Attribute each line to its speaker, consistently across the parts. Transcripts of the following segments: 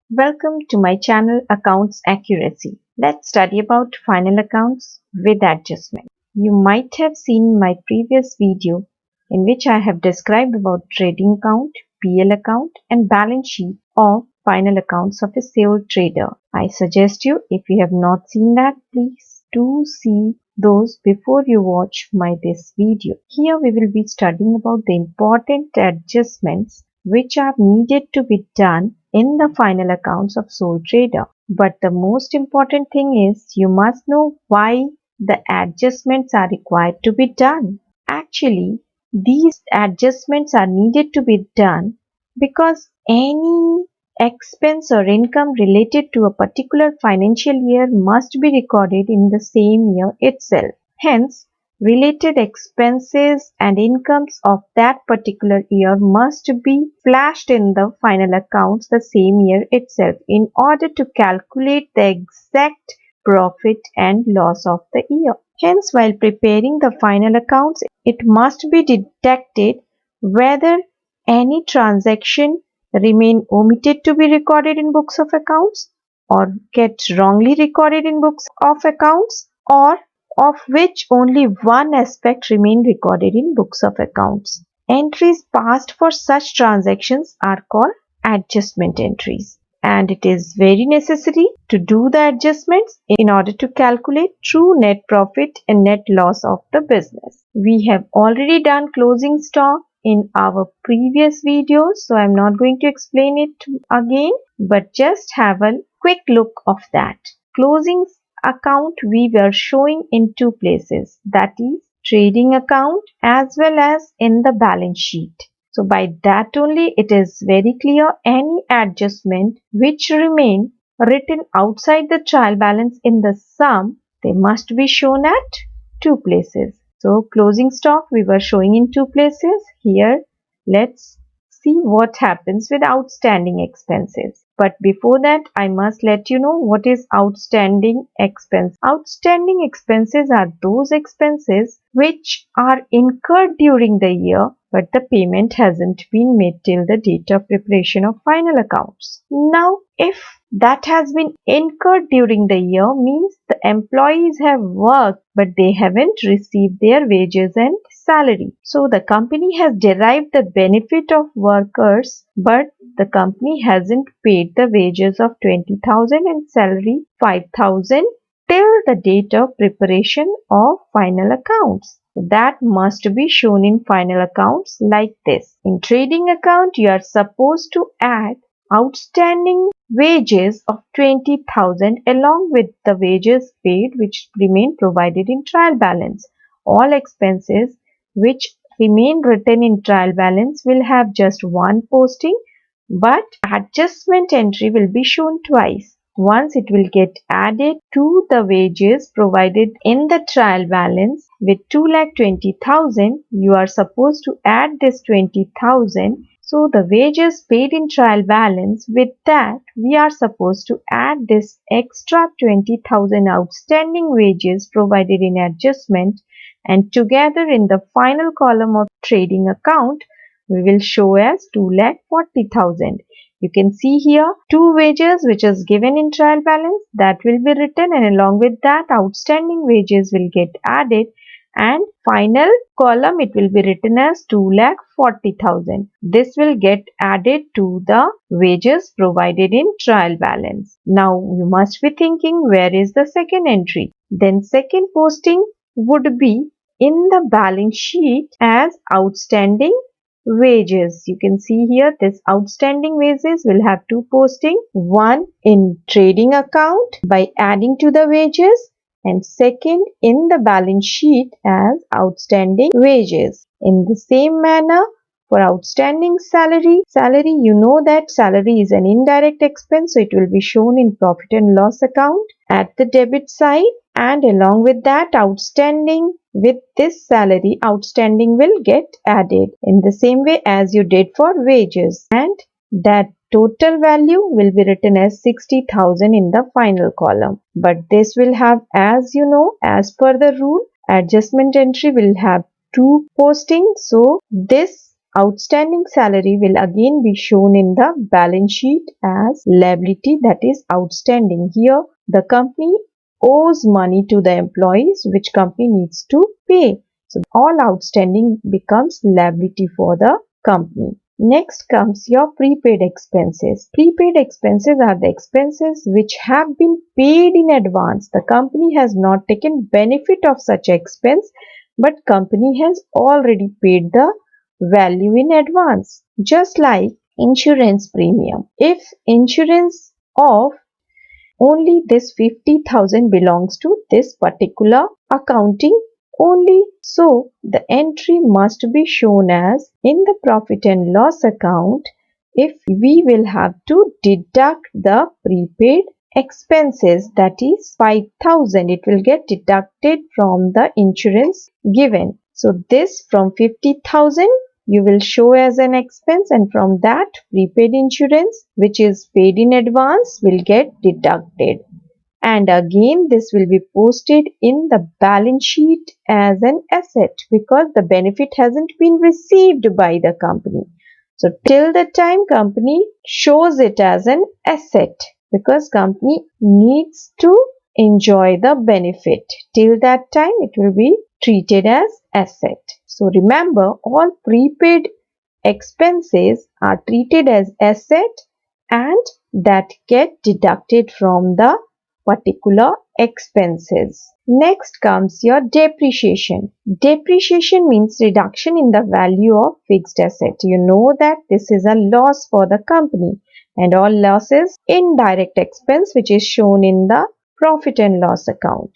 Speaker 1: Welcome to my channel Accounts Accuracy. Let's study about final accounts with adjustment. You might have seen my previous video in which I have described about trading account, PL account and balance sheet of final accounts of a sole trader. I suggest you, if you have not seen that, please do see those before you watch this video. Here we will be studying about the important adjustments which are needed to be done in the final accounts of sole trader. But the most important thing is you must know why the adjustments are required to be done. Actually, these adjustments are needed to be done because any expense or income related to a particular financial year must be recorded in the same year itself. Hence, related expenses and incomes of that particular year must be flashed in the final accounts the same year itself in order to calculate the exact profit and loss of the year. Hence, while preparing the final accounts, it must be detected whether any transaction remain omitted to be recorded in books of accounts or get wrongly recorded in books of accounts, or of which only one aspect remain recorded in books of accounts. Entries passed for such transactions are called adjustment entries, and it is very necessary to do the adjustments in order to calculate true net profit and net loss of the business. We have already done closing stock in our previous videos, so I'm not going to explain it again, but just have a quick look of that. Closing account we were showing in two places, that is trading account as well as in the balance sheet. So by that only it is very clear any adjustment which remain written outside the trial balance in the sum, they must be shown at two places. So closing stock we were showing in two places. Here let's see what happens with outstanding expenses. But before that, I must let you know what is outstanding expense. Outstanding expenses are those expenses which are incurred during the year, but the payment hasn't been made till the date of preparation of final accounts. Now, if that has been incurred during the year, means the employees have worked but they haven't received their wages and salary. So the company has derived the benefit of workers, but the company hasn't paid the wages of 20,000 and salary 5,000 till the date of preparation of final accounts. That must be shown in final accounts like this. In trading account, you are supposed to add outstanding wages of 20,000 along with the wages paid which remain provided in trial balance. All expenses which remain written in trial balance will have just one posting, but adjustment entry will be shown twice. Once it will get added to the wages provided in the trial balance with 2,20,000, you are supposed to add this 20,000. So the wages paid in trial balance, with that we are supposed to add this extra 20,000 outstanding wages provided in adjustment, and together in the final column of trading account we will show as 2,40,000. You can see here two wages which is given in trial balance that will be written, and along with that outstanding wages will get added, and final column it will be written as 2,40,000. This will get added to the wages provided in trial balance. Now you must be thinking, where is the second entry? Then second posting would be in the balance sheet as outstanding wages. You can see here this outstanding wages will have two posting, one in trading account by adding to the wages, and second in the balance sheet as outstanding wages. In the same manner, for outstanding salary, you know that salary is an indirect expense, so it will be shown in profit and loss account at the debit side, and along with that outstanding with this salary, outstanding will get added in the same way as you did for wages, and that total value will be written as 60,000 in the final column. But this will have, as you know, as per the rule, adjustment entry will have two postings. So this outstanding salary will again be shown in the balance sheet as liability, that is outstanding. Here the company owes money to the employees which company needs to pay. So all outstanding becomes liability for the company. Next comes your prepaid expenses. Prepaid expenses are the expenses which have been paid in advance. The company has not taken benefit of such expense, but company has already paid the value in advance. Just like insurance premium. If insurance of only this 50,000 belongs to this particular accounting only, so the entry must be shown as in the profit and loss account if we will have to deduct the prepaid expenses, that is 5,000. It will get deducted from the insurance given. So this from 50,000 you will show as an expense, and from that prepaid insurance which is paid in advance will get deducted. And again this will be posted in the balance sheet as an asset because the benefit hasn't been received by the company. So till the time company shows it as an asset because company needs to enjoy the benefit. Till that time it will be treated as asset. So remember, all prepaid expenses are treated as asset and that get deducted from the particular expenses. Next comes your depreciation. Depreciation means reduction in the value of fixed asset. You know that this is a loss for the company, and all losses indirect expense which is shown in the profit and loss account.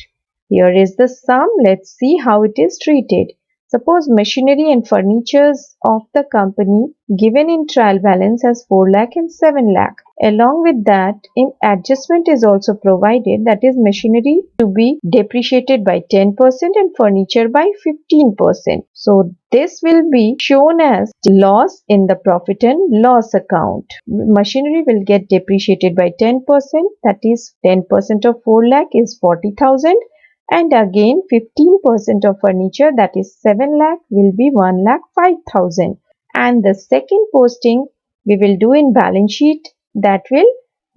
Speaker 1: Here is the sum. Let's see how it is treated. Suppose machinery and furnitures of the company given in trial balance as 4 lakh and 7 lakh. Along with that, in adjustment is also provided, that is machinery to be depreciated by 10% and furniture by 15%. So this will be shown as loss in the profit and loss account. Machinery will get depreciated by 10%, that is 10% of 4 lakh is 40,000. And again 15% of furniture, that is 7 lakh, will be 1 lakh 5,000. And the second posting we will do in balance sheet, that will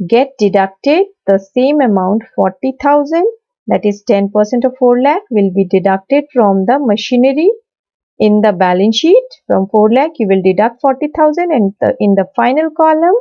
Speaker 1: get deducted the same amount 40,000, that is 10% of 4 lakh will be deducted from the machinery in the balance sheet. From 4 lakh you will deduct 40,000 and in the final column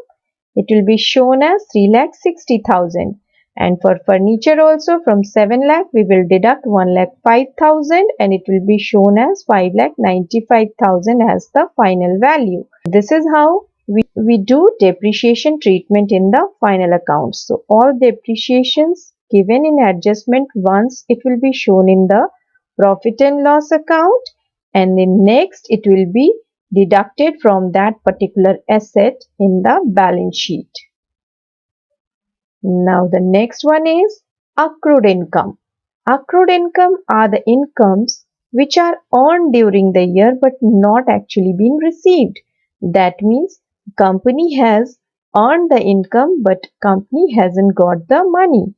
Speaker 1: it will be shown as 3 lakh 60,000. And for furniture also from 7 lakh we will deduct 1 lakh 5,000 and it will be shown as 5 lakh 95,000 as the final value. This is how we do depreciation treatment in the final accounts. So all depreciations given in adjustment once it will be shown in the profit and loss account, and then next it will be deducted from that particular asset in the balance sheet. Now the next one is accrued income. Accrued income are the incomes which are earned during the year but not actually been received. That means company has earned the income but company hasn't got the money.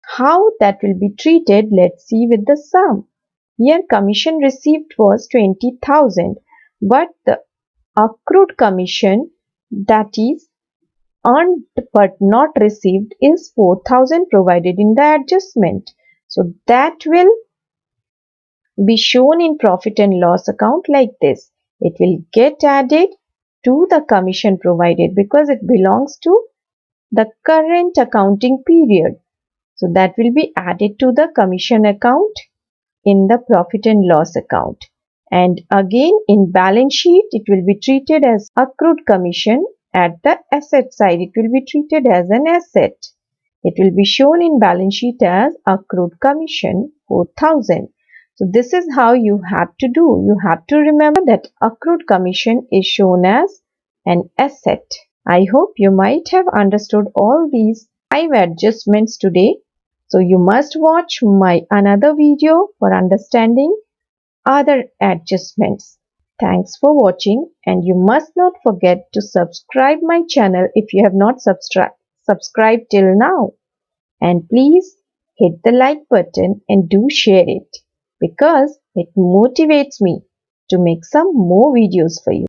Speaker 1: How that will be treated, let's see with the sum. Here commission received was 20,000 but the accrued commission, that is earned but not received, is 4,000 provided in the adjustment. So that will be shown in profit and loss account like this. It will get added to the commission provided because it belongs to the current accounting period. So that will be added to the commission account in the profit and loss account. And again in balance sheet it will be treated as accrued commission. At the asset side it will be treated as an asset. It will be shown in balance sheet as accrued commission 4,000. So this is how you have to do. You have to remember that accrued commission is shown as an asset. I hope you might have understood all these 5 adjustments today. So you must watch my another video for understanding other adjustments. Thanks for watching, and you must not forget to subscribe my channel if you have not subscribed till now. And please hit the like button and do share it because it motivates me to make some more videos for you.